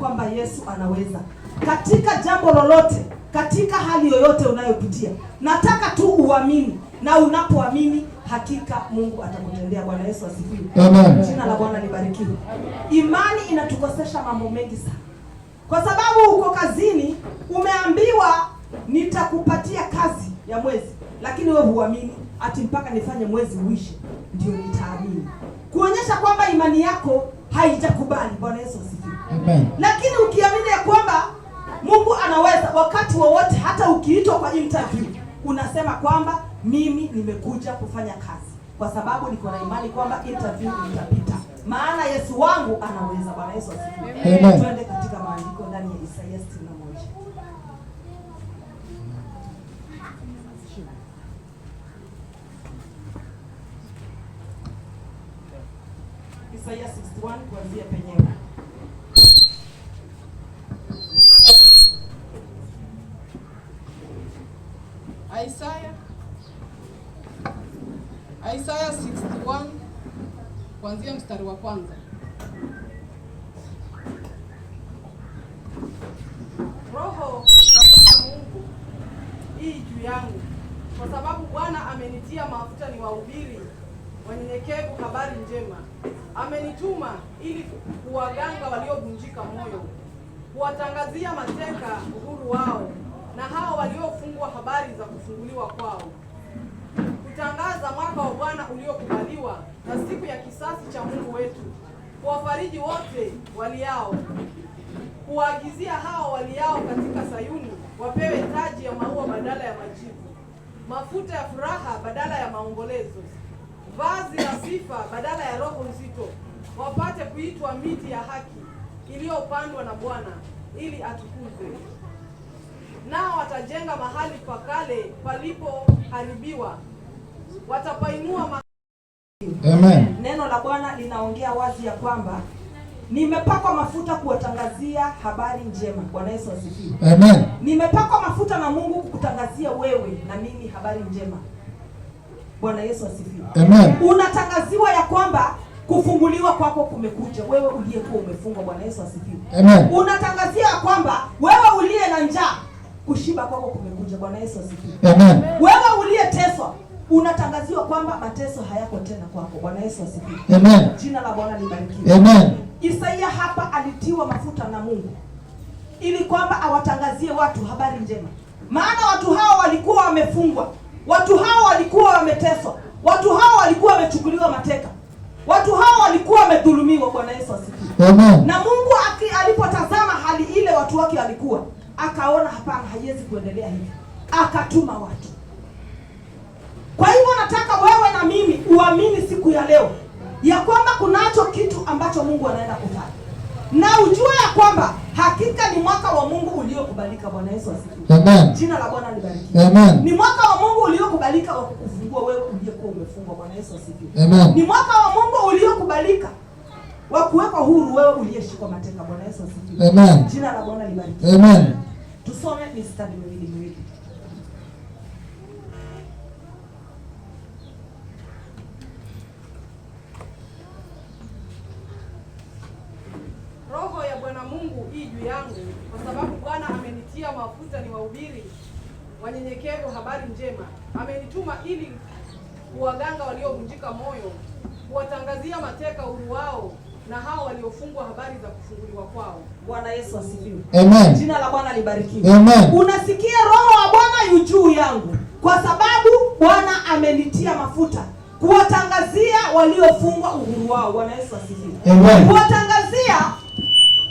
kwamba Yesu anaweza katika jambo lolote, katika hali yoyote unayopitia. Nataka tu uamini, na unapoamini hakika Mungu atakutendea. Bwana Yesu asifiwe. Amen. Jina la Bwana libarikiwe. Imani inatukosesha mambo mengi sana. Kwa sababu uko kazini, umeambiwa nitakupatia kazi ya mwezi, lakini wewe huamini ati mpaka nifanye mwezi uishe ndio nitaamini. Kuonyesha kwamba imani yako haijakubali. Bwana Yesu asifiwe. Amen. Lakini ukiamini ya kwamba Mungu anaweza wakati wowote, hata ukiitwa kwa interview, unasema kwamba mimi nimekuja kufanya kazi kwa sababu niko na imani kwamba interview nitapita, maana Yesu wangu anaweza. Bwana Yesu asifiwe. Amen. Twende katika maandiko ndani ya Isaya 61. Isaya 61 kuanzia penyewe. Isaya 61 kuanzia mstari wa kwanza. Roho ya Bwana Mungu hii juu yangu, kwa sababu Bwana amenitia mafuta niwahubiri wanyenyekevu habari njema. Amenituma ili kuwaganga waliovunjika moyo, kuwatangazia mateka uhuru wao, na hao waliofungwa habari za kufunguliwa kwao, kutangaza mwaka wa Bwana uliokubaliwa na siku ya kisasi cha Mungu wetu, kuwafariji wote waliao, kuwaagizia hao waliao katika Sayuni wapewe taji ya maua badala ya majivu, mafuta ya furaha badala ya maombolezo, vazi la sifa badala ya roho nzito, wapate kuitwa miti ya haki iliyopandwa na Bwana ili atukuzwe. Nao watajenga mahali pakale palipoharibiwa, watapainua Amen. Neno la Bwana linaongea wazi ya kwamba nimepakwa mafuta kuwatangazia habari njema. Bwana Yesu asifiwe. Amen. Nimepakwa mafuta na Mungu kukutangazia wewe na mimi habari njema. Bwana Yesu asifiwe. Amen. Unatangaziwa ya kwamba kufunguliwa kwako kumekuja, wewe uliyekuwa umefungwa. Bwana Yesu asifiwe. Amen. Unatangazia ya kwamba wewe uliye na njaa, kushiba kwako kumekuja. Bwana Yesu asifiwe. Amen. Wewe uliyeteswa, unatangaziwa kwamba mateso hayako tena kwako. Bwana Yesu asifiwe. Amen. Jina la Bwana libarikiwe. Amen. Isaia hapa alitiwa mafuta na Mungu ili kwamba awatangazie watu habari njema, maana watu hao walikuwa wamefungwa, watu hao walikuwa wameteswa, watu hao walikuwa wamechukuliwa mateka, watu hao walikuwa wamedhulumiwa. Bwana Yesu asifiwe. Amen. Na Mungu alipotazama hali ile watu wake walikuwa, akaona hapana, haiwezi kuendelea hivi, akatuma watu. Kwa hivyo nataka wewe na mimi uamini siku ya leo ya kwamba kunacho kitu ambacho Mungu anaenda kufanya, na ujue ya kwamba hakika ni mwaka wa Mungu uliokubalika. Bwana Yesu asifiwe. Amen. Jina la Bwana libarikiwe. Amen. Ni mwaka wa Mungu uliokubalika wa kukufungua wewe uliyekuwa umefungwa. Bwana Yesu asifiwe. Amen. Ni mwaka wa Mungu uliokubalika wa kuweka huru wewe uliyeshikwa mateka. Bwana Yesu asifiwe. Amen. Jina la Bwana libarikiwe. Amen. Tusome mistari miwili. Roho ya Bwana Mungu hii juu yangu, kwa sababu Bwana amenitia mafuta niwahubiri wanyenyekevu habari njema. Amenituma ili kuwaganga waliovunjika moyo, kuwatangazia mateka uhuru wao, na hao waliofungwa habari za kufunguliwa kwao. Bwana Yesu asifiwe. Amen. Jina la Bwana libarikiwe. Amen. Unasikia roho wa Bwana yu juu yangu, kwa sababu Bwana amenitia mafuta kuwatangazia waliofungwa uhuru wao. Bwana Yesu asifiwe. Amen. Kuwatangazia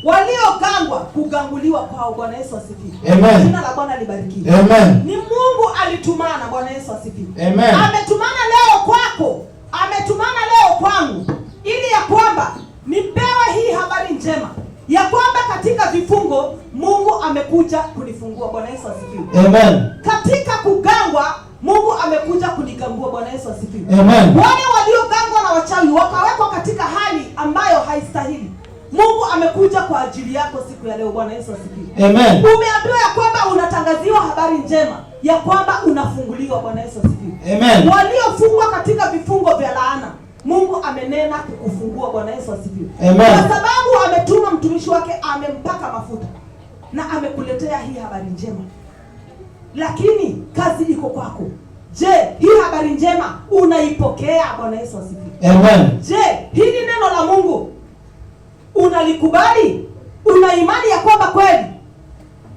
waliogangwa kuganguliwa kwao. Bwana Yesu asifiwe. Amen. Jina la Bwana libarikiwe. Amen. Ni Mungu alitumana. Bwana Yesu asifiwe. Amen. Ametumana leo kwako, ametumana leo kwangu, ili ya kwamba nipewe hii habari njema ya kwamba katika vifungo Mungu amekuja kunifungua. Bwana Yesu asifiwe. Amen. Katika kugangwa Mungu amekuja kunigangua. Bwana Yesu asifiwe. Amen. Wale waliogangwa na wachawi wakawekwa katika hali ambayo haistahili, Mungu amekuja kwa ajili yako siku ya leo. Bwana Yesu asifiwe. Amen. Umeambiwa ya kwamba unatangaziwa habari njema ya kwamba unafunguliwa. Bwana Yesu asifiwe. Amen. Waliofungwa katika vifungo vya laana, Mungu amenena kukufungua. Bwana Yesu asifiwe. Amen. Kwa sababu ametuma mtumishi wake, amempaka mafuta na amekuletea hii habari njema. Lakini kazi iko kwako. Je, hii habari njema unaipokea? Bwana Yesu asifiwe. Amen. Je, hili neno la Mungu unalikubali? Una imani ya kwamba kweli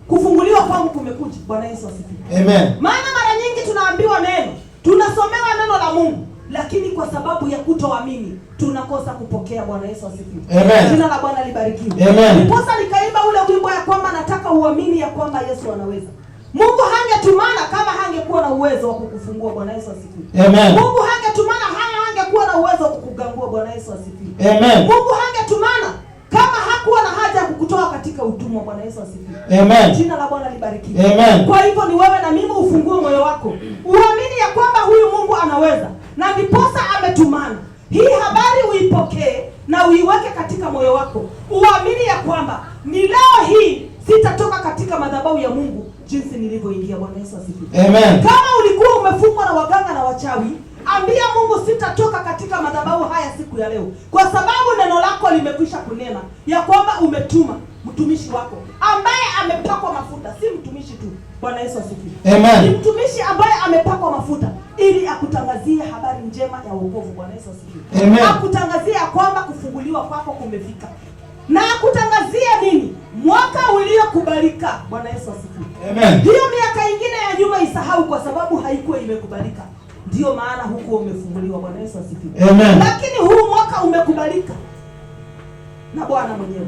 kufunguliwa kwangu kumekuja? Bwana Yesu asifiwe. Amen. Maana mara nyingi tunaambiwa neno, tunasomewa neno la Mungu, lakini kwa sababu ya kutoamini tunakosa kupokea. Bwana Yesu asifiwe. Amen. Jina la Bwana libarikiwe. Amen. Ndiposa nikaimba ule wimbo ya kwamba nataka uamini ya kwamba Yesu anaweza. Mungu hangetumana kama hangekuwa na uwezo wa kukufungua. Bwana Yesu asifiwe. Amen. Mungu hangetumana hangekuwa na uwezo wa kukugangua. Bwana Yesu asifiwe. Amen. Mungu hangetumana kama hakuwa na haja ya kukutoa katika utumwa. Bwana Yesu asifiwe. Amen. Jina la Bwana libarikiwe. Amen. Kwa hivyo ni wewe na mimi ufungue moyo wako, uamini ya kwamba huyu Mungu anaweza, na ndiposa ametumana. Hii habari uipokee na uiweke katika moyo wako, uamini ya kwamba ni leo hii sitatoka katika madhabahu ya Mungu jinsi nilivyoingia. Bwana Yesu asifiwe. Amen. Kama ulikuwa umefungwa na waganga na wachawi, ambia Mungu sitatoka katika madhabahu haya siku ya leo, kwa sababu neno lako limekwisha kunena ya kwamba umetuma mtumishi wako ambaye amepakwa mafuta. Si mtumishi tu. Bwana Yesu asifiwe. Amen. Ni mtumishi ambaye amepakwa mafuta ili akutangazie habari njema ya wokovu. Bwana Yesu asifiwe. Amen. Akutangazie kwamba kufunguliwa kwako kumefika. Na akutangazie nini? Mwaka uliokubalika. Bwana Yesu asifiwe. Amen. Hiyo miaka ingine ya nyuma isahau, kwa sababu haikuwa imekubalika. Ndio maana huko umefunguliwa. Bwana Yesu asifiwe. Amen. Lakini huu mwaka umekubalika na Bwana mwenyewe.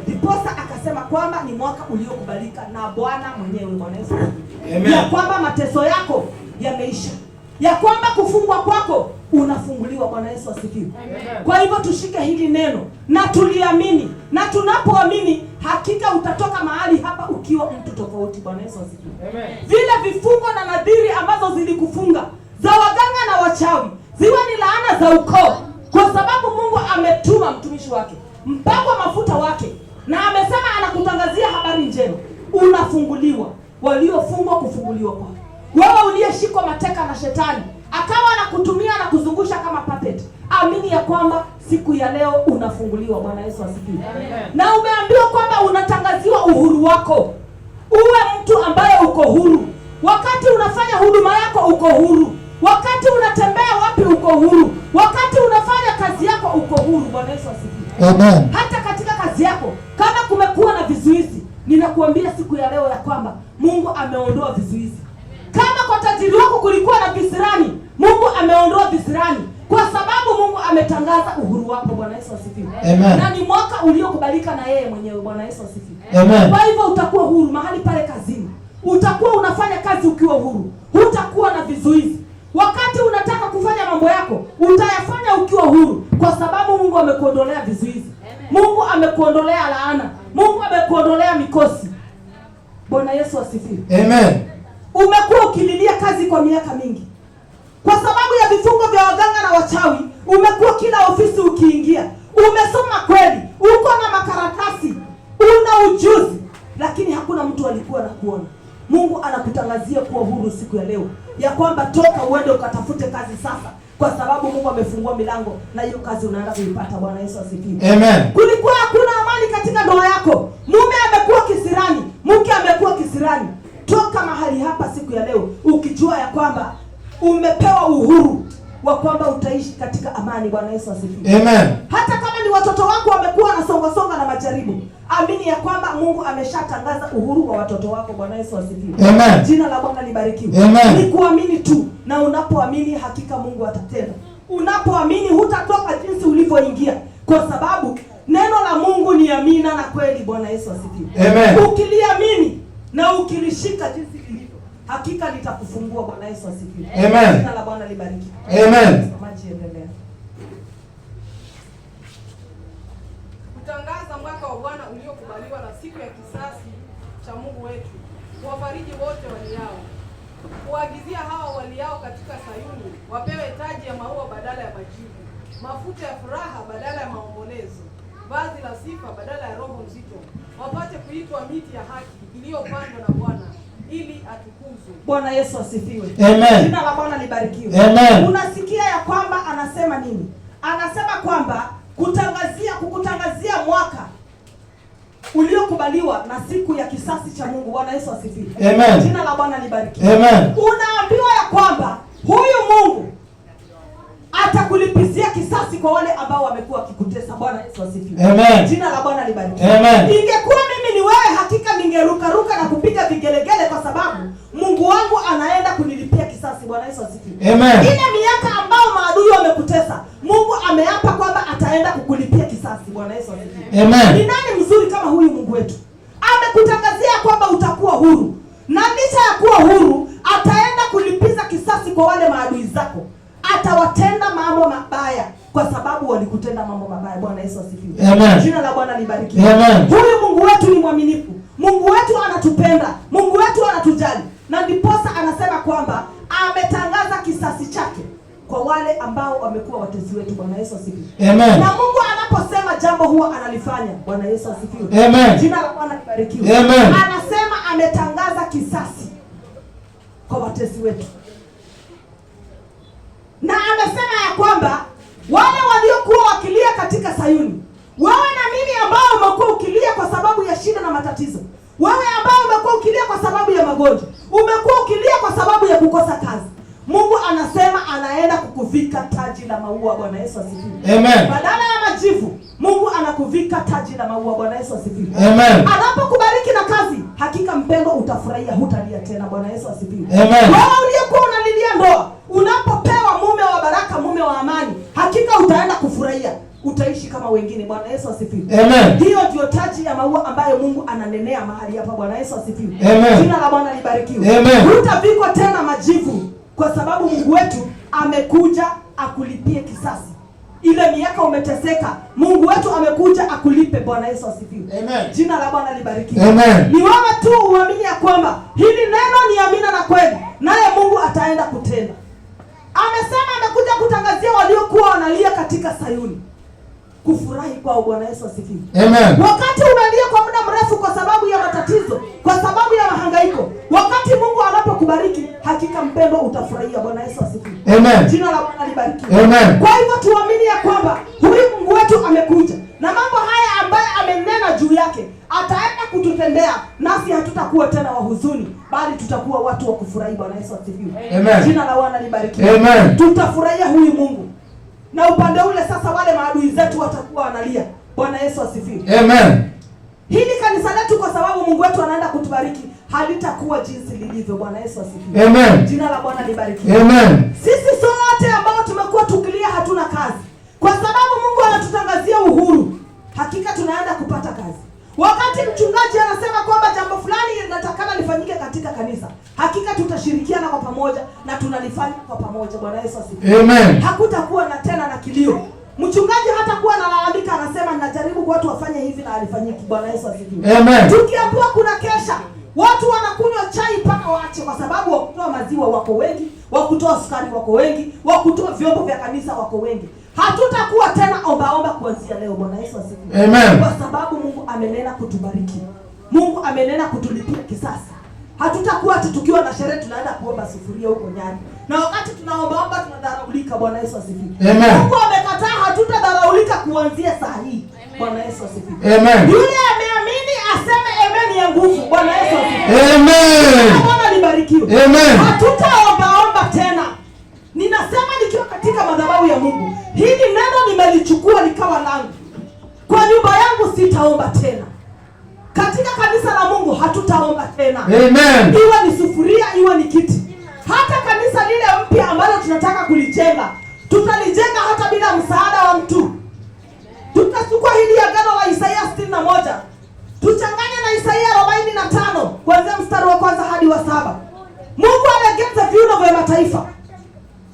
Ndiposa akasema kwamba ni mwaka uliokubalika na Bwana mwenyewe. Bwana Yesu asifiwe. Amen. Ya kwamba mateso yako yameisha, ya kwamba kufungwa kwako unafunguliwa. Bwana Yesu asifiwe. Kwa hivyo tushike hili neno na tuliamini, na tunapoamini hakika utatoka mahali hapa ukiwa mtu tofauti. Bwana Yesu asifiwe. Amen. Vile vifungo na nadhiri ambazo zilikufunga za waganga na wachawi ziwe ni laana za ukoo, kwa sababu Mungu ametuma mtumishi wake, mpakwa mafuta wake, na amesema anakutangazia habari njema, unafunguliwa. Waliofungwa kufunguliwa kwao. Wewe uliyeshikwa mateka na shetani akawa anakutumia na kuzungusha kama puppet, amini ya kwamba siku ya leo unafunguliwa. Bwana Yesu asifiwe. Na umeambiwa kwamba unatangaziwa uhuru wako. Uwe mtu ambaye uko huru. Wakati unafanya huduma yako uko huru. Wakati unatembea wapi uko huru. Wakati unafanya kazi yako uko huru. Bwana Yesu asifiwe. Amen. Hata katika kazi yako kama kumekuwa na vizuizi, ninakuambia siku ya leo ya kwamba Mungu ameondoa vizuizi. Kama kwa tajiri wako kulikuwa na visirani, Mungu ameondoa visirani, kwa sababu Mungu ametangaza uhuru wako. Bwana Yesu asifiwe. Amen. Na ni mwaka uliokubalika na yeye mwenyewe. Bwana Yesu asifiwe. Amen. Kwa hivyo utakuwa huru mahali pale kazini. Utakuwa unafanya kazi ukiwa huru. Hutakuwa na vizuizi. Wakati unataka kufanya mambo yako, utayafanya ukiwa huru, kwa sababu Mungu amekuondolea vizuizi. Mungu amekuondolea laana. Mungu amekuondolea mikosi. Bwana Yesu asifiwe. Amen. Umekuwa ukililia kazi kwa miaka mingi kwa sababu ya vifungo vya waganga na wachawi. Umekuwa kila ofisi ukiingia, umesoma kweli, uko na makaratasi, una ujuzi, lakini hakuna mtu alikuwa anakuona. Mungu anakutangazia kuwa huru siku ya leo, ya kwamba toka uende ukatafute kazi sasa, kwa sababu Mungu amefungua milango na hiyo kazi unaenda kuipata. Bwana Yesu asifiwe. Amen. Kulikuwa hakuna amani katika ndoa yako, mume amekuwa kisirani, mke amekuwa kisirani. Toka mahali hapa siku ya leo ukijua ya kwamba umepewa uhuru wa kwamba utaishi katika amani. Bwana Yesu asifiwe. Amen. Hata kama ni watoto wako wamekuwa na songa na majaribu, amini ya kwamba Mungu ameshatangaza uhuru wa watoto wako. Bwana Yesu asifiwe. Amen. Jina la Bwana libarikiwe. Amen. Ni kuamini tu, na unapoamini hakika Mungu atatenda. Unapoamini hutatoka jinsi ulivyoingia, kwa sababu neno la Mungu ni amina na kweli. Bwana Yesu asifiwe. Amen. Ukiliamini na ukilishika jinsi lilivyo, hakika litakufungua. Bwana Yesu asifiwe. Amen. Jina la Bwana libarikiwe. Amen. Maji endelea. Kutangaza mwaka wa Bwana uliokubaliwa na siku ya kisasi cha Mungu wetu, kuwafariji wote waliao, kuagizia hao waliao katika Sayuni wapewe taji ya maua badala ya majivu, mafuta ya furaha badala ya maombolezo, vazi la sifa badala ya roho nzito, wapate kuitwa miti ya haki iliyopandwa na Bwana ili atukuzwe. Bwana Yesu asifiwe. Amen. Jina la Bwana libarikiwe. Amen. Unasikia ya kwamba anasema nini? anasema kwamba kukutangazia mwaka uliokubaliwa na siku ya kisasi cha Mungu. Bwana Yesu asifiwe. Amen. Jina la Bwana libarikiwe. Amen. Unaambiwa ya kwamba huyu Mungu atakulipizia kisasi kwa wale ambao wamekuwa wakikutesa. Bwana Yesu asifiwe. Amen. Jina la Bwana libarikiwe. Amen. Ingekuwa mimi ni wewe, hakika ningeruka na kupiga vigelegele, kwa sababu Mungu wangu anaenda kunilipia kisasi. Bwana Yesu asifiwe. Amen. Ile miaka ambao maadui wamekutesa, Mungu ameapa kwamba ataenda kukulipia kisasi. Bwana Yesu asifiwe. Amen. Ni nani mzuri kama huyu Mungu wetu? Amekutangazia kwamba utakuwa huru, na licha ya kuwa huru ataenda kulipiza kisasi kwa wale maadui zako. Atawatenda mambo mabaya kwa sababu walikutenda mambo mabaya. Bwana Yesu asifiwe. Amen. Jina la Bwana libarikiwe. Amen. Huyu Mungu wetu ni mwaminifu. Mungu wetu anatupenda. Mungu wetu anatujali. Na ndiposa anasema kwamba ametangaza kisasi chake kwa wale ambao wamekuwa watesi wetu. Bwana Yesu asifiwe. Amen. Na Mungu anaposema jambo huwa analifanya. Bwana Yesu asifiwe. Amen. Jina la Bwana libarikiwe. Amen. Anasema ametangaza kisasi kwa watesi wetu. Na amesema ya kwamba wale waliokuwa wakilia katika Sayuni, wewe na mimi ambao umekuwa ukilia kwa sababu ya shida na matatizo, wewe ambao umekuwa ukilia kwa sababu ya magonjwa, umekuwa ukilia kwa sababu ya kukosa kazi, Mungu anasema anaenda kukuvika taji la maua. Bwana Yesu asifiwe. Amen. Badala ya majivu, Mungu anakuvika taji la maua. Bwana Yesu asifiwe. Amen. Anapokubariki na kazi, hakika mpendo utafurahia, hutalia tena. Bwana Yesu asifiwe. Amen. Wewe uliyekuwa unalilia ndoa, unapopewa mume wa baraka, mume wa amani, hakika utaenda kufurahia, utaishi kama wengine. Bwana Yesu asifiwe. Amen. Hiyo ndio taji ya maua ambayo Mungu ananenea mahali hapa. Bwana Yesu asifiwe. Amen. Jina la Bwana libarikiwe. Amen. Hutavikwa tena majivu, kwa sababu Mungu wetu amekuja akulipie kisasi. Ile miaka umeteseka, Mungu wetu amekuja akulipe. Bwana Yesu asifiwe. Amen. Jina la Bwana libarikiwe. Amen. Ni wewe tu uamini ya kwamba hili neno ni amina na kweli, naye Mungu ataenda kutenda. Amesema amekuja kutangazia waliokuwa wanalia katika Sayuni kufurahi kwao. Bwana Yesu asifiwe. Amen. Wakati unalia kwa muda mrefu kwa sababu ya matatizo, kwa sababu ya mahangaiko, wakati Mungu anapokubariki, hakika mpendo utafurahia. Bwana Yesu asifiwe. Amen. Jina la Bwana libarikiwe. Amen. Kwa hivyo tuamini ya kwamba huyu Mungu wetu amekuja na mambo haya ambaye amenena juu yake ataenda kututendea, nasi hatutakuwa tena wa huzuni, bali tutakuwa watu wa kufurahi. Bwana Yesu asifiwe. Amen. Jina la Bwana libarikiwe. Amen. Tutafurahia huyu Mungu. Na upande ule sasa wale maadui zetu watakuwa wanalia. Bwana Yesu asifiwe. Amen. Hili kanisa letu, kwa sababu Mungu wetu anaenda kutubariki, halitakuwa jinsi lilivyo. Bwana Yesu asifiwe. Amen. Jina la Bwana libarikiwe. Amen. Sisi sote ambao tumekuwa tukilia hatuna kazi, kwa sababu Mungu anatutangazia uhuru, hakika tunaenda kupata kazi. Wakati mchungaji anasema kwamba jambo fulani linatakana lifanyike katika kanisa, hakika tutashirikiana kwa pamoja na tunalifanya kwa pamoja. Bwana Yesu asifiwe. Amen. Hakutakuwa na tena na kilio. Mchungaji hatakuwa analalamika anasema ninajaribu watu wafanye hivi na alifanyiki. Bwana Yesu asifiwe. Amen. Tukiambiwa kuna kesha, watu wanakunywa chai mpaka waache, kwa sababu wa kutoa maziwa wako wengi, wa kutoa sukari wako wengi, wa kutoa vyombo vya kanisa wako wengi. Hatutakuwa tena omba kuanzia leo. Bwana Yesu asifiwe. Amen. Kwa sababu Mungu amenena kutubariki. Mungu amenena kutulipia kisasi. Hatutakuwa ati tukiwa na sherehe tunaenda kuomba sufuria huko Nyani, na wakati tunaomba tunadharaulika. Bwana Yesu asifiwe. Amen. Mungu amekataa, hatutadharaulika kuanzia saa hii. Bwana Yesu asifiwe. Amen. Yule ameamini aseme amen ya nguvu. Bwana Yesu asifiwe. Amen. Bwana libarikiwe. Amen. Hatutaomba tena. Ninasema nikiwa katika madhabahu ya Mungu, hili neno nimelichukua likawa langu. Kwa nyumba yangu sitaomba tena. Katika kanisa la Mungu hatutaomba tena. Amen. Iwe ni sufuria, iwe ni kiti. Hata kanisa lile mpya ambalo tunataka kulijenga, tutalijenga hata bila msaada wa mtu. Tutachukua hili agano la Isaia 61, tuchanganye na Isaia 45 kuanzia mstari wa kwanza hadi wa 7. Mungu alegeze viuno vya mataifa.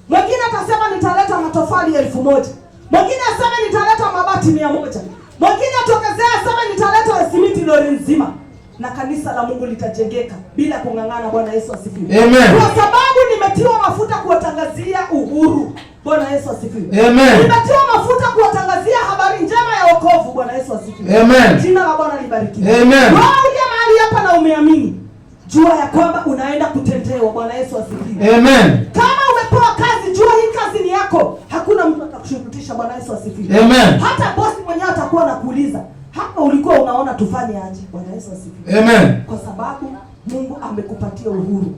Mwingine atasema nitaleta matofali 1000. Mwingine aseme nitaleta mabati 100. Mwingine atokezea aseme nitaleta simiti lori nzima. Na kanisa la Mungu litajengeka bila kung'ang'ana. Bwana Yesu asifiwe. Amen. Kwa sababu nimetiwa mafuta kuwatangazia uhuru. Bwana Yesu asifiwe. Amen. Nimetiwa mafuta kuwatangazia habari njema ya wokovu. Bwana Yesu asifiwe. Amen. Jina la Bwana libarikiwe. Amen. Wewe uliye mahali hapa na umeamini, jua ya kwamba unaenda kutendewa. Bwana Yesu asifiwe. Amen. Kama umepewa kazi, jua hii kazi ni yako. Hakuna mtu kushurutisha. Bwana Yesu asifiwe. Amen. Hata bosi mwenyewe atakuwa anakuuliza, hapa ulikuwa unaona tufanye aje? Bwana Yesu asifiwe. Amen. Kwa sababu Mungu amekupatia uhuru.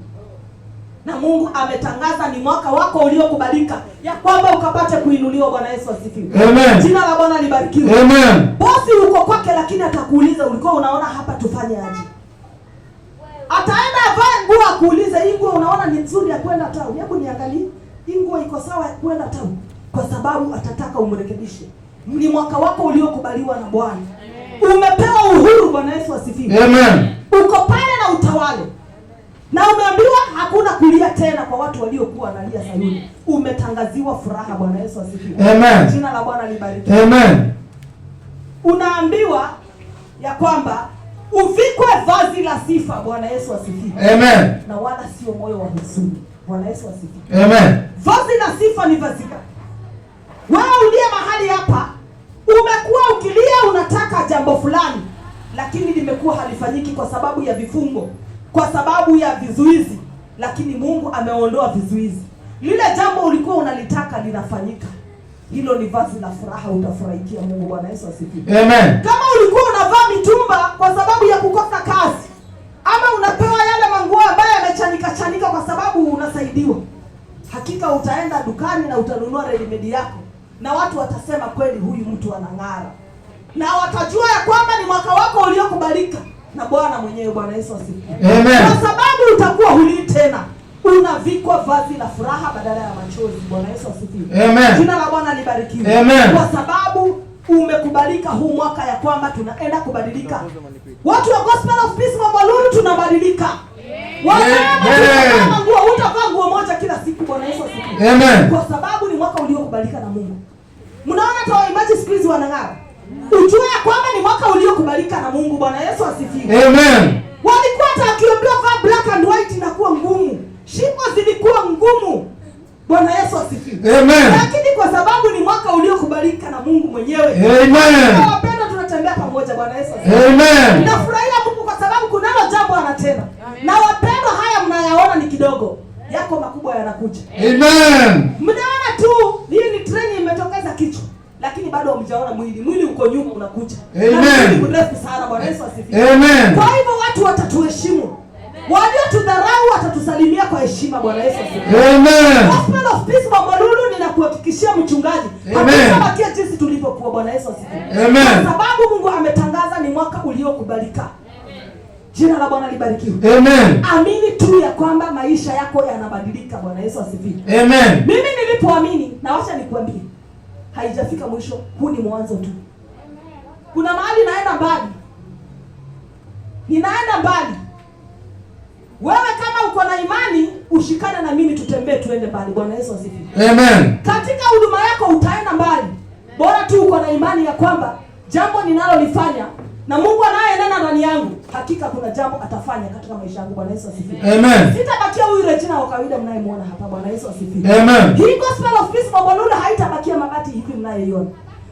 Na Mungu ametangaza ni mwaka wako uliokubalika, ya kwamba ukapate kuinuliwa. Bwana Yesu asifiwe. Amen. Jina la Bwana libarikiwe. Amen. Bosi uko kwake, lakini atakuuliza ulikuwa unaona hapa tufanye aje? Ataenda avae nguo akuulize, hii nguo unaona ni nzuri ya kwenda town? Hebu niangalie. Hii nguo iko sawa ya kwenda town? Kwa sababu atataka umrekebishe. Ni mwaka wako uliokubaliwa na Bwana. Umepewa uhuru. Bwana Yesu asifiwe. Amen. Uko pale na utawale. Na umeambiwa hakuna kulia tena kwa watu waliokuwa wanalia Sayuni. Umetangaziwa furaha. Bwana Yesu asifiwe. Amen. Jina la Bwana libarikiwe. Amen. Unaambiwa ya kwamba uvikwe vazi la sifa. Bwana Yesu asifiwe. Amen. Na wala sio moyo wa huzuni. Bwana Yesu asifiwe. Amen. Vazi la sifa ni vazi gani? Wewe uliye mahali hapa, umekuwa ukilia unataka jambo fulani, lakini limekuwa halifanyiki kwa sababu ya vifungo, kwa sababu ya vizuizi, lakini Mungu ameondoa vizuizi. Lile jambo ulikuwa unalitaka linafanyika. Hilo ni vazi la furaha, utafurahikia Mungu. Bwana Yesu asifiwe. Amen. Kama ulikuwa unavaa mitumba kwa sababu ya kukosa kazi, ama unapewa yale manguo ambayo yamechanika kwa sababu unasaidiwa, hakika utaenda dukani na utanunua ready-made yako, na watu watasema kweli huyu mtu anang'ara, na watajua ya kwamba ni mwaka wako uliokubalika na Bwana mwenyewe. Bwana Yesu asifiwe. Amen. Kwa sababu utakuwa hulii tena, unavikwa vazi la furaha badala ya machozi. Bwana Yesu asifiwe. Amen. Jina la Bwana libarikiwe. Amen. Kwa sababu umekubalika huu mwaka ya kwamba tunaenda kubadilika. Watu wa Gospel of Peace Mabalulu tunabadilika. Wanavaa nguo, utavaa nguo moja kila siku. Bwana Yesu asifiwe. Amen. Kwa sababu ni mwaka uliokubalika na Mungu. Mnaona hata waimbaji siku hizi wanang'ara. Ujue ya kwamba ni mwaka uliokubalika na Mungu. Bwana Yesu asifiwe. Amen. Walikuwa hata wakiambiwa vaa black and white inakuwa ngumu. Shingo zilikuwa ngumu. Bwana Yesu asifiwe. Amen. Lakini kwa sababu ni mwaka uliokubalika na Mungu mwenyewe. Amen. Wapendwa, tunatembea pamoja. Bwana Yesu asifiwe. Amen. Nafurahia Mungu kwa sababu kunalo jambo anatenda. Na wapendwa, haya mnayaona ni kidogo. Yako makubwa yanakuja. Amen. Mnaona tu hii ni treni imetokeza kichwa, lakini bado hamjaona mwili. Mwili uko nyuma unakuja. Amen. Ni mrefu sana. Bwana Yesu asifiwe. Amen. Kwa hivyo watu watatuheshimu. Waliotudharau watatusalimia kwa heshima. Bwana Yesu asifiwe. Amen. Gospel of Peace Mabalulu, ninakuhakikishia mchungaji, hatutabakia jinsi tulivyokuwa. Bwana Yesu asifiwe. Amen. Kwa sababu Mungu ametangaza ni mwaka uliokubalika. Jina la Bwana libarikiwe. Amen. Amini tu ya kwamba maisha yako yanabadilika. Bwana Yesu asifiwe. Amen. Mimi nilipoamini, na wacha nikwambie, haijafika mwisho, huu ni mwanzo tu. Kuna mahali naenda mbali. Ninaenda mbali. Wewe kama uko na imani, ushikane na mimi, tutembee tuende mbali. Bwana Yesu asifiwe. Amen. Katika huduma yako utaenda mbali. Bora tu uko na imani ya kwamba jambo ninalolifanya na Mungu anayenena ndani yangu, hakika kuna jambo atafanya katika maisha yangu. Bwana Yesu asifiwe. Amen. Sitabakia huyu Regina wa kawaida mnayemwona hapa. Bwana Yesu asifiwe. Amen. Hii Gospel of Peace Mabalulu haitabakia mabati hivi mnayeiona.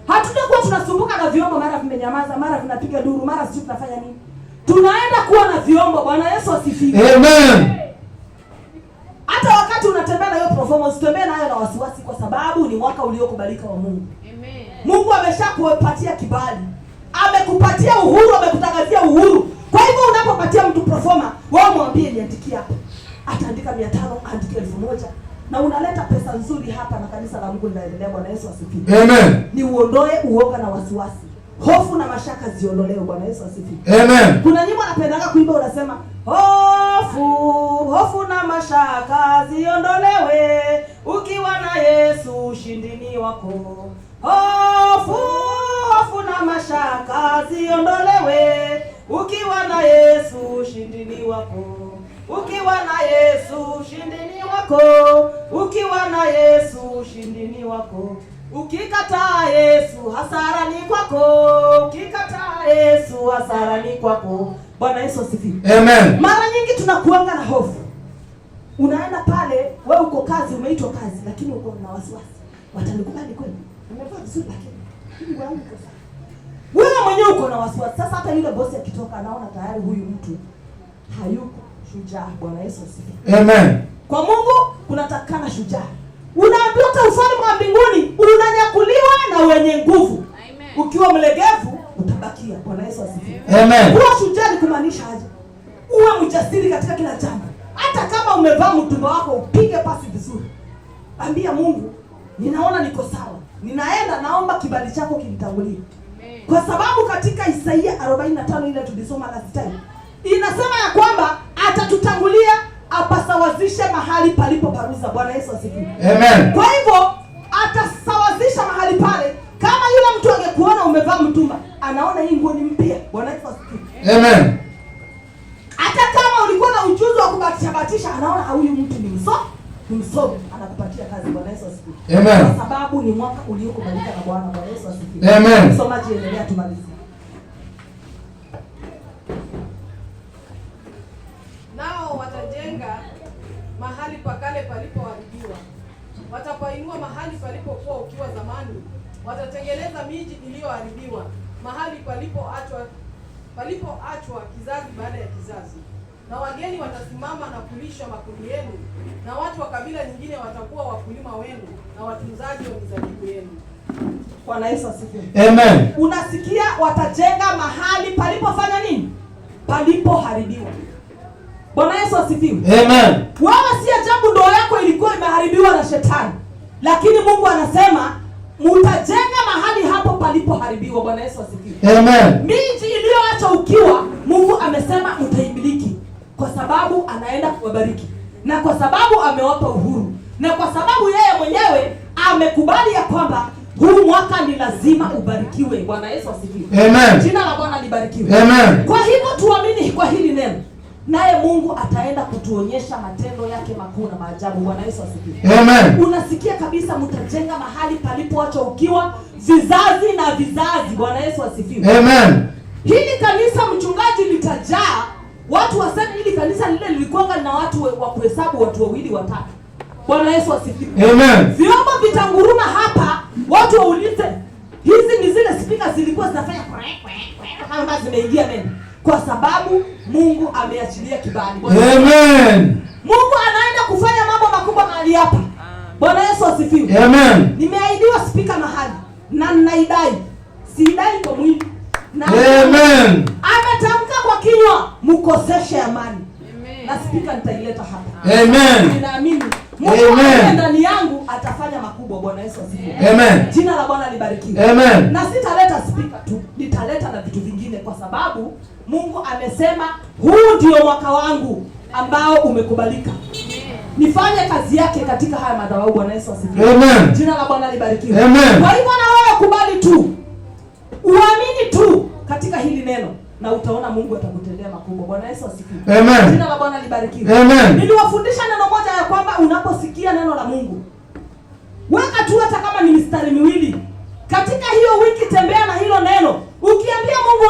Hatutakuwa tunasumbuka na vyombo, mara vimenyamaza, mara vinapiga duru, mara sisi tunafanya nini. Tunaenda kuwa na vyombo. Bwana Yesu asifiwe. Amen. Hata wakati unatembea na hiyo performance, tembea nayo na wasiwasi, kwa sababu ni mwaka uliokubalika wa Mungu. Amen. Mungu ameshakupatia kibali. Amekupatia uhuru, amekutangazia uhuru. Kwa hivyo unapopatia mtu performer, wewe mwambie niandikie hapa. Ataandika 500, andike 1000 na unaleta pesa nzuri hapa na kanisa la Mungu linaendelea. Bwana Yesu asifiwe. Amen. Ni uondoe uoga na wasiwasi. Hofu na mashaka ziondolewe. Bwana Yesu asifiwe. Amen. Kuna nyimbo napendaga kuimba, unasema hofu na mashaka ziondolewe, ukiwa na Yesu ushindini wako. Hofu na mashaka ziondolewe, ukiwa na Yesu ushindini wako. Ukiwa na Yesu ushindini wako. Ukiwa na Yesu ushindini wako. Ukikataa Yesu hasara ni kwako. Ukikataa Yesu hasara ni kwako. Bwana Yesu asifiwe. Amen. Mara nyingi tunakuanga na hofu. Unaenda pale, wewe uko kazi, umeitwa kazi, lakini uko na wasiwasi. Watanikubali kweli? Nimevaa vizuri lakini hivi wangu uko sawa. Wewe mwenyewe uko na wasiwasi. Sasa hata yule bosi akitoka anaona tayari huyu mtu hayuko shujaa. Bwana Yesu asifiwe. Amen. Kwa Mungu kunatakana shujaa. Unaambiwa hata ufalme wa mbinguni unanyakuliwa na wenye nguvu. Ukiwa mlegevu utabakia. Bwana Yesu asifiwe. Amen. Kuwa shujaa ni kumaanisha aje? Uwe mjasiri katika kila jambo. Hata kama umevaa mtumba wako, upige pasi vizuri. Ambia Mungu, ninaona niko sawa. Ninaenda, naomba kibali chako kinitangulie. Kwa sababu katika Isaia 45 ile tulisoma last time, inasema ya kwamba atatutangulia apasawazishe mahali palipo paruza. Bwana Yesu asifiwe. Amen. Kwa hivyo atasawazisha mahali pale. Kama yule mtu angekuona umevaa mtumba, anaona hii nguo ni mpya. Bwana Yesu asifiwe. Amen. Hata kama ulikuwa na ujuzi wa kubatisha, anaona huyu mtu ni msomi, anakupatia kazi. Bwana Yesu asifiwe. Amen. Kwa sababu ni mwaka uliokubalika na Bwana. Bwana Yesu asifiwe. Amen. Msomaji, endelea tumalize. Nao watajenga mahali pakale palipoharibiwa, watapainua mahali palipokuwa ukiwa zamani, watatengeneza miji iliyoharibiwa, mahali palipoachwa kizazi baada ya kizazi. Na wageni watasimama na kulisha makundi yenu, na watu wa kabila nyingine watakuwa wakulima wenu na watunzaji wa mizabibu yenu. Bwana Yesu asifiwe. Amen. Unasikia, watajenga mahali palipofanya nini? Palipoharibiwa. Bwana Yesu asifiwe. Amen. Wewe si ajabu ndoa yako ilikuwa imeharibiwa na shetani, lakini Mungu anasema mtajenga mahali hapo palipoharibiwa. Bwana Yesu asifiwe. Amen. Miji iliyoacha ukiwa, Mungu amesema mtaimiliki, kwa sababu anaenda kuwabariki, na kwa sababu amewapa uhuru, na kwa sababu yeye mwenyewe amekubali ya kwamba huu mwaka ni lazima ubarikiwe. Bwana Yesu asifiwe. Amen. Jina la Bwana libarikiwe. Amen. Kwa hivyo tuamini kwa hili neno, naye Mungu ataenda kutuonyesha matendo yake makuu na maajabu. Bwana Yesu asifiwe. Amen. Unasikia kabisa, mtajenga mahali palipoacha ukiwa vizazi na vizazi. Bwana Yesu asifiwe. Amen. Hili kanisa mchungaji litajaa watu, waseme hili kanisa lile lilikuwa na watu wa kuhesabu watu wawili watatu. Bwana Yesu asifiwe. Amen. Vyombo vitanguruma hapa, watu waulize hizi ni zile speaker zilikuwa zinafanya kama zimeingia neno, kwa sababu Mungu ameachilia kibali. Amen. Mungu anaenda kufanya mambo makubwa mahali hapa. Bwana Yesu asifiwe. Amen. Nimeahidiwa speaker mahali na ninaidai. Siidai kwa mwili. Na Amen. ametamka kwa kinywa, mkoseshe amani. Amen. Na speaker nitaileta hapa. Amen. Ninaamini Mungu ndani yangu atafanya makubwa. Bwana Yesu asifiwe. Amen. Jina la Bwana libarikiwe. Amen. Na sitaleta speaker tu, nitaleta na vitu vingine, kwa sababu Mungu amesema huu ndio mwaka wangu ambao umekubalika. Nifanye kazi yake katika haya madhabahu. Bwana Yesu asifiwe. Amen. Jina la Bwana libarikiwe. Amen. Kwa hivyo na wewe kubali tu, uamini tu katika hili neno, na utaona Mungu atakutendea makubwa. Bwana Yesu asifiwe. Amen. Jina la Bwana libarikiwe. Amen. Niliwafundisha neno moja ya kwamba unaposikia neno la Mungu, weka tu hata kama ni mistari miwili. Katika hiyo wiki tembea na hilo neno. Ukiambia Mungu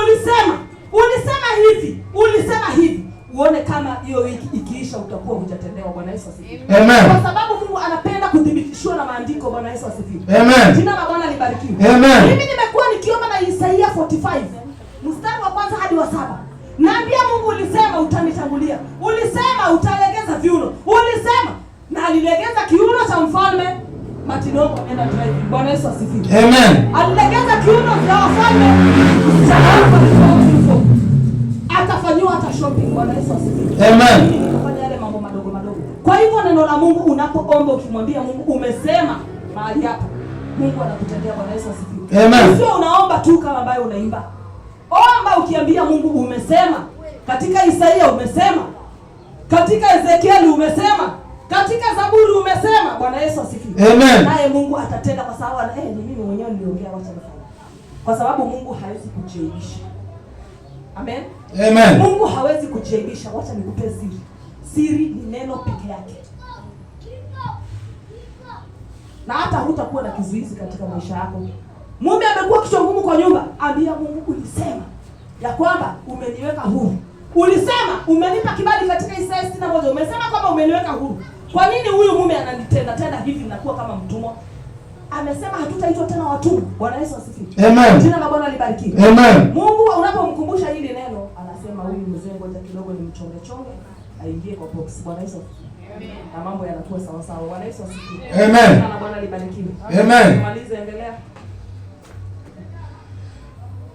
ulisema hivi, uone kama hiyo wiki ikiisha utakuwa hujatendewa. Bwana Yesu asifiwe. Amen. Kwa sababu Mungu anapenda kudhibitishwa na maandiko. Bwana Yesu asifiwe. Amen. Jina la Bwana libarikiwe. Amen. Mimi nimekuwa nikiomba na Isaia 45 mstari wa kwanza hadi wa 7. Naambia Mungu, ulisema utanitangulia, ulisema utalegeza viuno, ulisema, na alilegeza kiuno cha mfalme Matinongo enda drive. Bwana Yesu asifiwe. Amen. Alilegeza kiuno cha wafalme akafanywa hata shopping. Bwana Yesu asifiwe. Amen. Kufanya yale mambo madogo madogo. Kwa hivyo neno la Mungu unapoomba, ukimwambia Mungu umesema mahali hapa, Mungu anakutendea. Bwana Yesu asifiwe. Amen. Sio unaomba tu kama ambaye unaimba. Omba ukiambia Mungu umesema. Katika Isaia umesema. Katika Ezekieli umesema. Katika Zaburi umesema. Bwana Yesu asifiwe. Amen. Naye Mungu atatenda, kwa sababu ni mimi mwenyewe niliongea, wacha nifanye. Kwa sababu Mungu hawezi kujiaibisha. Amen. Amen. Mungu hawezi kujiaibisha. Wacha nikupe siri. Siri ni neno peke yake. Na hata hutakuwa na kizuizi katika maisha yako. Mume amekuwa kichwa ngumu kwa nyumba, ambia Mungu ulisema ya kwamba umeniweka huru. Ulisema umenipa kibali katika Isaya 61. Umesema kwamba umeniweka huru. Kwa nini huyu mume ananitenda tena hivi, ninakuwa kama mtumwa? Amesema hatutaitwa tena watumwa. Bwana Yesu asifiwe. Amen. Jina la Bwana libarikiwe. Amen. Mungu unapomkumbusha hili neno, anasema huyu mzee ngoja kidogo ni mchonge aingie kwa box. Bwana Yesu asifiwe. Na mambo yanakuwa sawa sawa. Bwana Yesu asifiwe. Amen. Na Bwana libarikiwe. Amen. Maliza, endelea.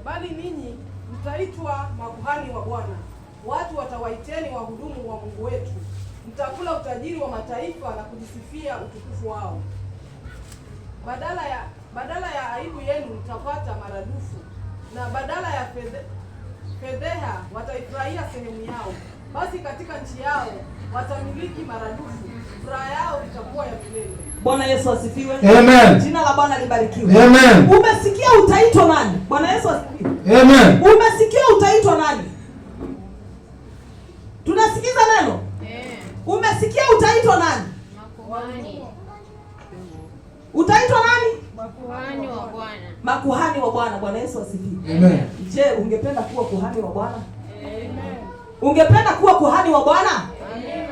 Bali ninyi mtaitwa makuhani wa Bwana. Watu watawaiteni wahudumu wa Mungu wetu. Mtakula utajiri wa mataifa na kujisifia utukufu wao. Badala ya aibu yenu mtapata maradufu, na badala ya fedheha wataifurahia sehemu yao. Basi katika nchi yao watamiliki maradufu, furaha yao itakuwa ya milele. Bwana Yesu asifiwe. Amen. Jina la Bwana libarikiwe. Amen. Umesikia utaitwa nani? Bwana Yesu asifiwe. Amen. Umesikia utaitwa nani? Tunasikiza neno? Umesikia utaitwa nani? Makuhani. Utaitwa nani? Makuhani wa Bwana. Makuhani wa Bwana. Bwana Yesu asifiwe. Amen. Je, ungependa kuwa kuhani wa Bwana? Amen. Ungependa kuwa kuhani wa Bwana? Amen.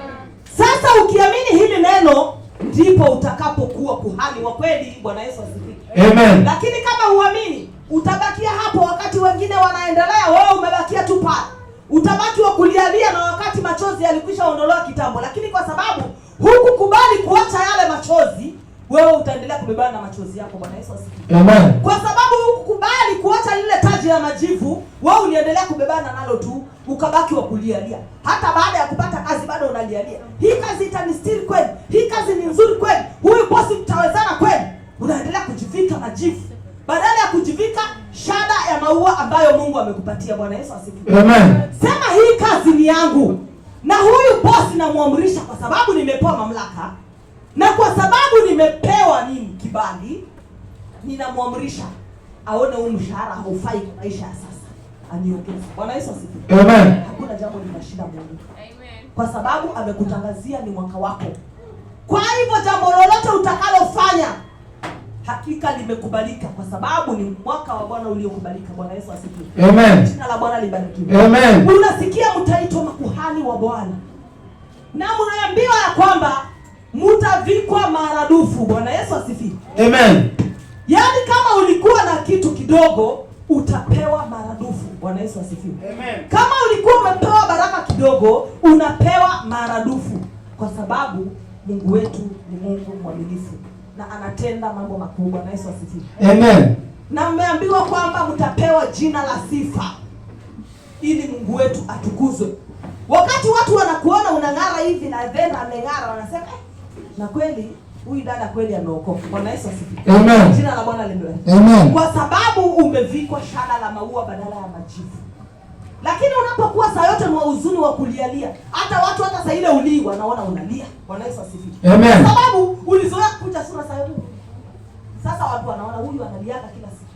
Sasa ukiamini hili neno ndipo utakapokuwa kuhani wa kweli. Bwana Yesu asifiwe. Amen. Lakini kama huamini, utabakia hapo wakati wengine wanaendelea, wewe umebakia tu pale. Utabaki wa kulialia na wakati machozi yalikwisha ondolewa kitambo. Lakini kwa sababu hukukubali kuacha yale machozi, wewe utaendelea kubebana na machozi yako. Bwana Yesu asifiwe. Amen. Kwa sababu hukukubali kuacha lile taji la majivu, wewe uliendelea kubebana nalo tu, ukabaki wa kulialia. Hata baada ya kupata kazi bado unalialia. Hii kazi itanistiri kweli? Hii kazi ni nzuri kweli? Huyu bosi mtawezana kweli? Unaendelea kujivika majivu badala ya kujivika shada ya maua ambayo Mungu amekupatia. Bwana Yesu asifiwe. Amen. Sema hii kazi ni yangu, na huyu bosi namuamrisha kwa sababu nimepewa mamlaka, na kwa sababu nimepewa kibali, ninamuamrisha aone huu mshahara haufai kwa maisha ya sasa, aniongeze. Bwana Yesu asifiwe. Amen. Hakuna jambo linashinda Mungu. Amen. Kwa sababu amekutangazia ni mwaka wako. Kwa hivyo jambo lolote utakalofanya hakika limekubalika, kwa sababu ni mwaka wa Bwana uliokubalika. Bwana Yesu asifiwe. Amen. Jina la Bwana libarikiwe. Amen. Unasikia mtaitwa makuhani wa Bwana, na mnaambiwa ya kwamba mtavikwa maradufu. Bwana Yesu asifiwe. Amen. Yaani kama ulikuwa na kitu kidogo utapewa maradufu. Bwana Yesu asifiwe. Amen. Kama ulikuwa umepewa baraka kidogo unapewa maradufu, kwa sababu Mungu wetu ni Mungu mwaminifu na anatenda mambo makubwa. Bwana Yesu asifiwe. Amen. Na mmeambiwa kwamba mtapewa jina la sifa ili Mungu wetu atukuzwe. Wakati watu wanakuona unang'ara hivi na then ameng'ara, wanasema na kweli huyu dada kweli ameokoka. Bwana Yesu asifiwe. Amen. Jina la Bwana limewe. Amen. Kwa sababu umevikwa shada la maua badala ya majivu. Lakini unapokuwa saa yote ni wa huzuni wa kulialia, hata watu hata saa ile ulii wanaona unalia. Bwana Yesu asifiwe. Amen. Kwa sababu ulizoea kuja sura saa yote. Sasa watu wanaona huyu analiaka kila siku.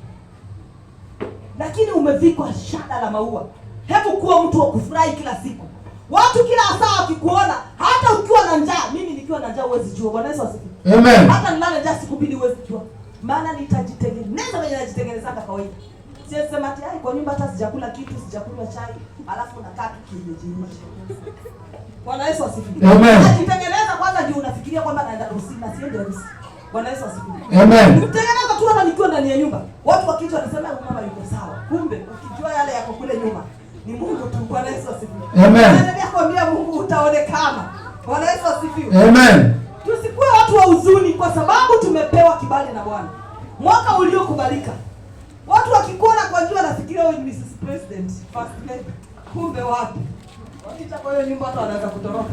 Lakini umevikwa shada la maua. Hebu kuwa mtu wa kufurahi kila siku. Watu kila saa wakikuona, hata ukiwa na njaa, mimi nikiwa na njaa huwezi jua. Bwana Yesu asifiwe. Amen. Hata nilale njaa siku mbili huwezi jua. Maana nitajitengeneza venye najitengeneza kwa kawaida. Sema ati kwa nyumba hata sijakula kitu, sijakunywa chai, alafu unakaa tu kimejimisha. Bwana Yesu asifiwe. Amen. Najitengeneza kwanza ndio unafikiria kwamba naenda harusi na siende harusi. Bwana Yesu asifiwe. Amen. Nitengeneza tu hata nikiwa ndani ya nyumba. Watu wakija wanasema mama yuko sawa. Kumbe ukijua yale yako kule nyuma ni Mungu tu. Bwana Yesu asifiwe. Amen. Naendelea kuambia Mungu utaonekana. Bwana Yesu asifiwe. Amen. Tusikuwe watu wa huzuni kwa sababu tumepewa kibali na Bwana. Mwaka uliokubalika. Watu wakikuona kwa njia wanafikiria wewe ni Mrs. President, first lady. Kumbe wapi? Wakija kwa hiyo nyumba hata wanaweza kutoroka.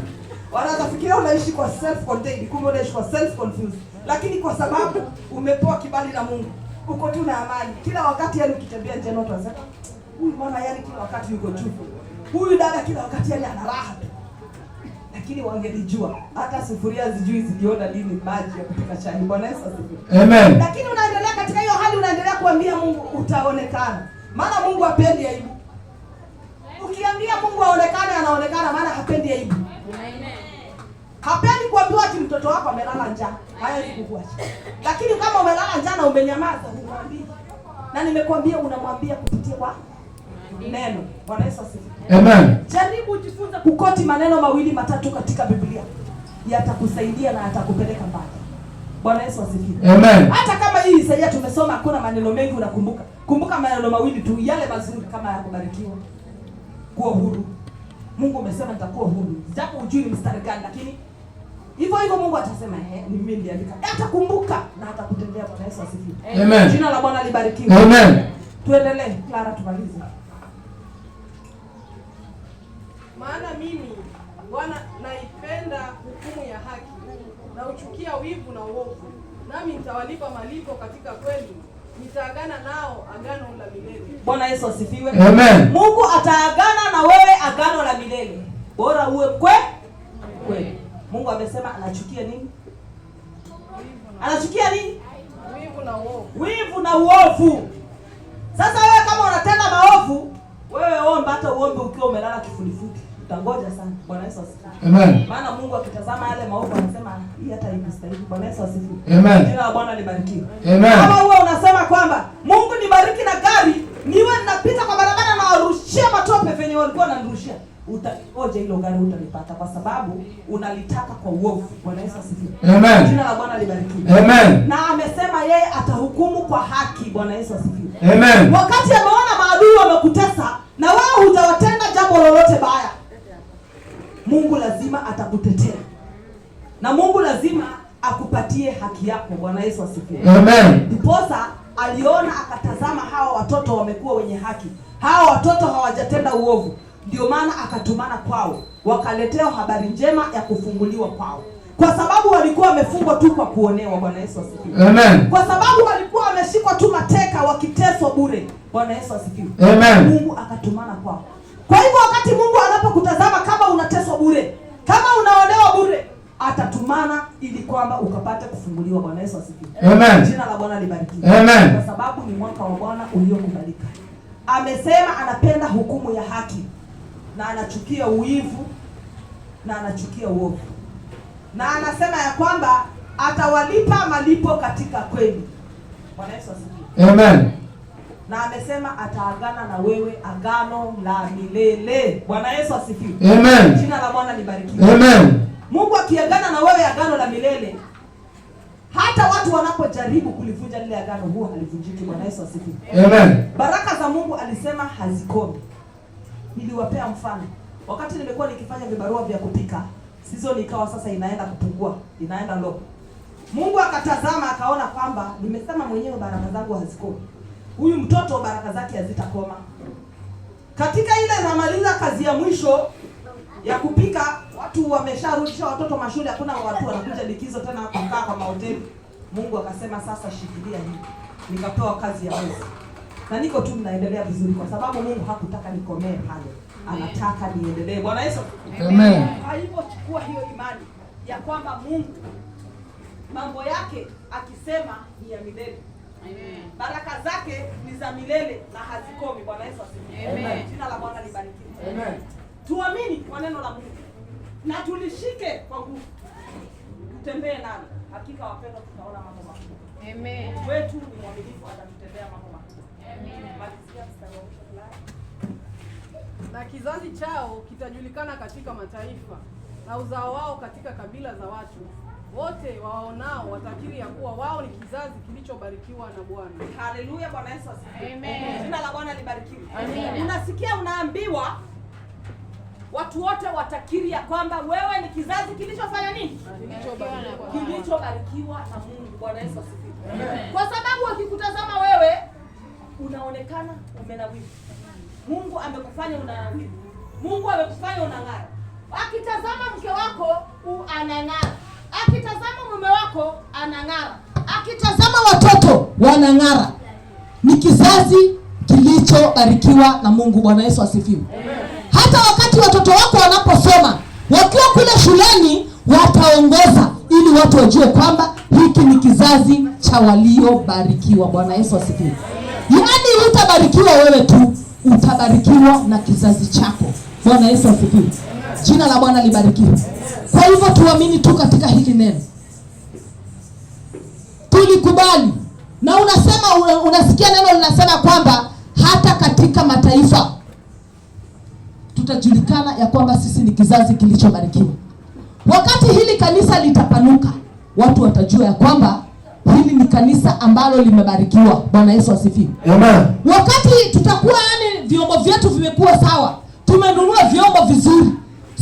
Wanaweza fikiria unaishi kwa self contained, kumbe unaishi kwa self confused. Lakini kwa sababu umepewa kibali na Mungu, uko tu na amani. Kila wakati yani ukitembea nje watu wanasema, huyu mama yani kila wakati yuko chufu. Huyu dada kila wakati yani ana raha tu. Lakini wangelijua hata sufuria zijui zijiona lini maji ya kupika chai. Bwana Yesu asifiwe. Amen. Lakini unaendelea katika hiyo hali, unaendelea kuambia Mungu utaonekana. Maana Mungu hapendi aibu. Ukiambia Mungu aonekane, anaonekana, maana hapendi aibu. Amen. Hapendi kuambiwa ati mtoto wako amelala njaa. Hawezi kukuacha. Lakini kama umelala njaa na umenyamaza, humwambii. Na nimekuambia unamwambia kupitia kwa neno. Bwana Yesu asifiwe. Amen. Jaribu ujifunze kukoti maneno mawili matatu katika Biblia. Yatakusaidia na yatakupeleka mbali. Bwana Yesu asifiwe. Amen. Hata kama hii Isaia tumesoma hakuna maneno mengi unakumbuka. Kumbuka maneno mawili tu yale mazuri kama ya kubarikiwa. Kuwa huru. Mungu umesema nitakuwa huru. Japo hujui ni mstari gani, lakini Hivyo hivyo Mungu atasema ni mimi niliandika. Atakumbuka na atakutendea. Bwana Yesu asifiwe. Amen. Jina la Bwana libarikiwe. Amen. Tuendelee. Clara, tumalize. Maana mimi Bwana naipenda hukumu ya haki, na uchukia wivu na uovu. Nami nitawalipa malipo katika kweli, nitaagana nao agano la milele. Bwana Yesu asifiwe. Amen. Mungu ataagana na wewe agano la milele. Bora uwe kweli. Mungu amesema anachukia nini? Anachukia nini? Wivu na uovu. Wivu na uovu. Sasa wewe kama unatenda maovu, wewe omba, hata uombe ukiwa umelala kifudifudi. Utangoja sana. Bwana Yesu asifiwe. Amen. Maana Mungu akitazama yale maovu anasema hii hata haikustahili. Bwana Yesu asifiwe. Amen. Jina la Bwana libarikiwe. Amen. Kama wewe unasema kwamba Mungu nibariki na gari, niwe ninapita kwa barabara na warushia matope venye walikuwa wananirushia, oje hilo gari utalipata kwa sababu unalitaka kwa uovu. Bwana Yesu asifiwe. Amen. Jina la Bwana libarikiwe. Amen. Na amesema yeye atahukumu kwa haki. Bwana Yesu asifiwe. Amen. Wakati ameona maadui wamekutesa na wewe hujawatenda jambo lolote baya, Mungu lazima atakutetea. Na Mungu lazima akupatie haki yako. Bwana Yesu asifiwe. Amen. Ndiposa aliona akatazama hawa watoto wamekuwa wenye haki. Hawa watoto hawajatenda uovu. Ndio maana akatumana kwao. Wakaletea habari njema ya kufunguliwa kwao. Kwa sababu walikuwa wamefungwa tu kwa kuonewa. Bwana Yesu asifiwe. Amen. Kwa sababu walikuwa wameshikwa tu mateka wakiteswa bure. Bwana Yesu asifiwe. Amen. Mungu akatumana kwao. Kwa hivyo wakati Mungu anapokutazama kama unateswa bure, kama unaonewa bure, atatumana ili kwamba ukapate kufunguliwa. Bwana Yesu asifiwe. Amen. Jina la Bwana libarikiwe. Amen. Kwa sababu ni mwaka wa Bwana uliokubalika. Amesema anapenda hukumu ya haki, na anachukia uivu, na anachukia uovu. Na anasema ya kwamba atawalipa malipo katika kweli. Bwana Yesu asifiwe. Amen. Na amesema ataagana na wewe agano la milele. Bwana Yesu asifiwe. Amen. Jina la Bwana libarikiwe. Amen. Mungu akiagana na wewe agano la milele, hata watu wanapojaribu kulivunja lile agano huwa halivunjiki. Bwana Yesu asifiwe. Amen. Baraka za Mungu alisema hazikomi. Niliwapea mfano. Wakati nimekuwa nikifanya vibarua vya kupika, season ikawa sasa inaenda kupungua, inaenda low. Mungu akatazama akaona kwamba nimesema mwenyewe baraka zangu hazikomi. Huyu mtoto baraka zake hazitakoma. Katika ile namaliza kazi ya mwisho ya kupika, watu wamesharudisha watoto mashule, hakuna watu wanakuja likizo tena kukaa kwa mahoteli. Mungu akasema sasa shikilia hii. Nikapewa kazi ya mwezi. Na niko tu naendelea vizuri kwa sababu Mungu hakutaka nikomee pale. Anataka niendelee. Bwana Yesu. Amen. Alipochukua hiyo imani ya kwamba Mungu mambo yake akisema ni ya milele. Amen. Baraka zake ni za milele na hazikomi. Bwana Yesu asifiwe. Amen. Jina la Bwana libarikiwe. Amen. Tuamini kwa neno la Mungu na tulishike kwa nguvu. Tutembee nalo. Hakika wapendwa, tutaona mambo makubwa. Amen. Wetu ni mwaminifu, atatutendea mambo makubwa. Amen. Malizia mstari wa mwisho. Na kizazi chao kitajulikana katika mataifa, na uzao wao katika kabila za watu. Wote waonao watakiri ya kuwa wao ni kizazi kilichobarikiwa na Bwana. Haleluya. Bwana Yesu asifiwe. Amen. Jina la Bwana libarikiwe. Amen. Unasikia unaambiwa watu wote watakiri ya kwamba wewe ni kizazi kilichofanya nini? Kilichobarikiwa na Mungu. Bwana Yesu asifiwe. Amen. Kwa sababu wakikutazama wewe unaonekana umenawiri. Mungu amekufanya unanawiri. Mungu amekufanya unang'ara. Akitazama mke wako anang'ara. Akitazama mume wako anang'ara. Akitazama watoto wanang'ara. Ni kizazi kilichobarikiwa na Mungu. Bwana Yesu asifiwe. Hata wakati watoto wako wanaposoma, wakiwa kule shuleni, wataongoza ili watu wajue kwamba hiki ni kizazi cha waliobarikiwa. Bwana Yesu asifiwe. Yaani utabarikiwa wewe tu, utabarikiwa na kizazi chako. Bwana Yesu asifiwe. Jina la Bwana libarikiwe. Kwa hivyo tuamini tu katika hili neno. Tulikubali. Na unasikia neno linasema kwamba hata katika mataifa tutajulikana ya kwamba sisi ni kizazi kilichobarikiwa. Wakati hili kanisa litapanuka, watu watajua ya kwamba hili ni kanisa ambalo limebarikiwa. Bwana Yesu asifiwe. Amen. Wakati tutakuwa vyombo vyetu vimekuwa sawa, tumenunua vyombo vizuri,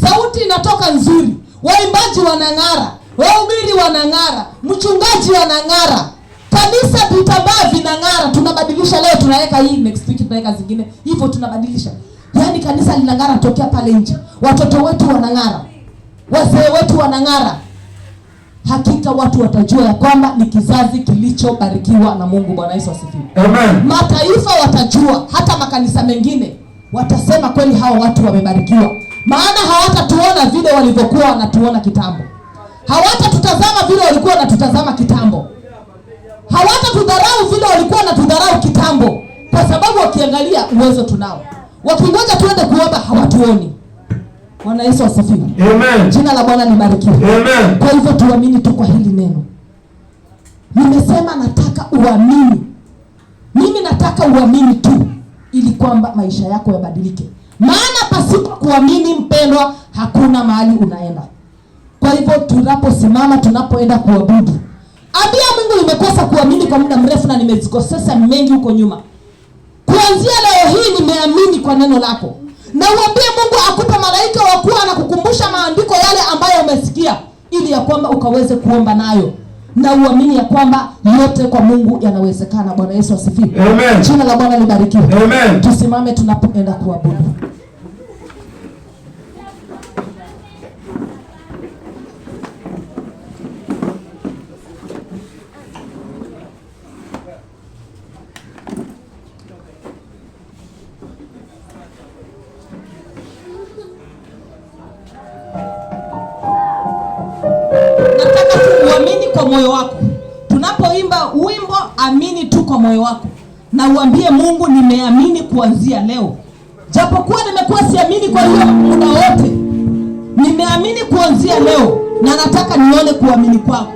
sauti inatoka nzuri, waimbaji wanang'ara, wahubiri wanang'ara, mchungaji anang'ara, kanisa vitambaa vinang'ara. Tunabadilisha leo, tunaweka hii, next week tunaweka zingine, hivyo tunabadilisha. Yaani kanisa linang'ara tokea pale nje. Watoto wetu wanang'ara, wazee wetu wanang'ara. Hakika watu watajua ya kwamba ni kizazi kilichobarikiwa na Mungu. Bwana Yesu asifiwe. Amen. Mataifa watajua, hata makanisa mengine watasema kweli hawa watu wamebarikiwa. Maana hawatatuona vile walivyokuwa wanatuona kitambo. Hawatatutazama vile walikuwa wanatutazama kitambo. Hawatatudharau vile walikuwa wanatudharau kitambo. Kwa sababu wakiangalia uwezo tunao. Wakingoja tuende kuomba hawatuoni. Bwana Yesu asifiwe. Amen. Jina la Bwana libarikiwe. Amen. Kwa hivyo tuamini tu kwa hili neno. Nimesema nataka uamini. Mimi nataka uamini tu ili kwamba maisha yako yabadilike. Maana pasipo kuamini, mpendwa, hakuna mahali unaenda. Kwa hivyo tunaposimama, tunapoenda kuabudu, ambia Mungu nimekosa kuamini kwa muda mrefu na nimezikosesa mengi huko nyuma. Kuanzia leo hii nimeamini kwa neno lako. Na uambie Mungu akupe malaika wa kuwa na kukumbusha maandiko yale ambayo umesikia, ili ya kwamba ukaweze kuomba nayo. Na uamini ya kwamba yote kwa Mungu yanawezekana. Bwana Yesu asifiwe. Amen. Jina la Bwana libarikiwe. Amen. Tusimame tunapoenda kuabudu. Nataka tu uamini kwa moyo wako. Tunapoimba wimbo, amini tu kwa moyo wako. Na uambie Mungu nimeamini kuanzia leo. Japokuwa nimekuwa siamini kwa hiyo muda wote. Nimeamini kuanzia leo na nataka nione kuamini kwako.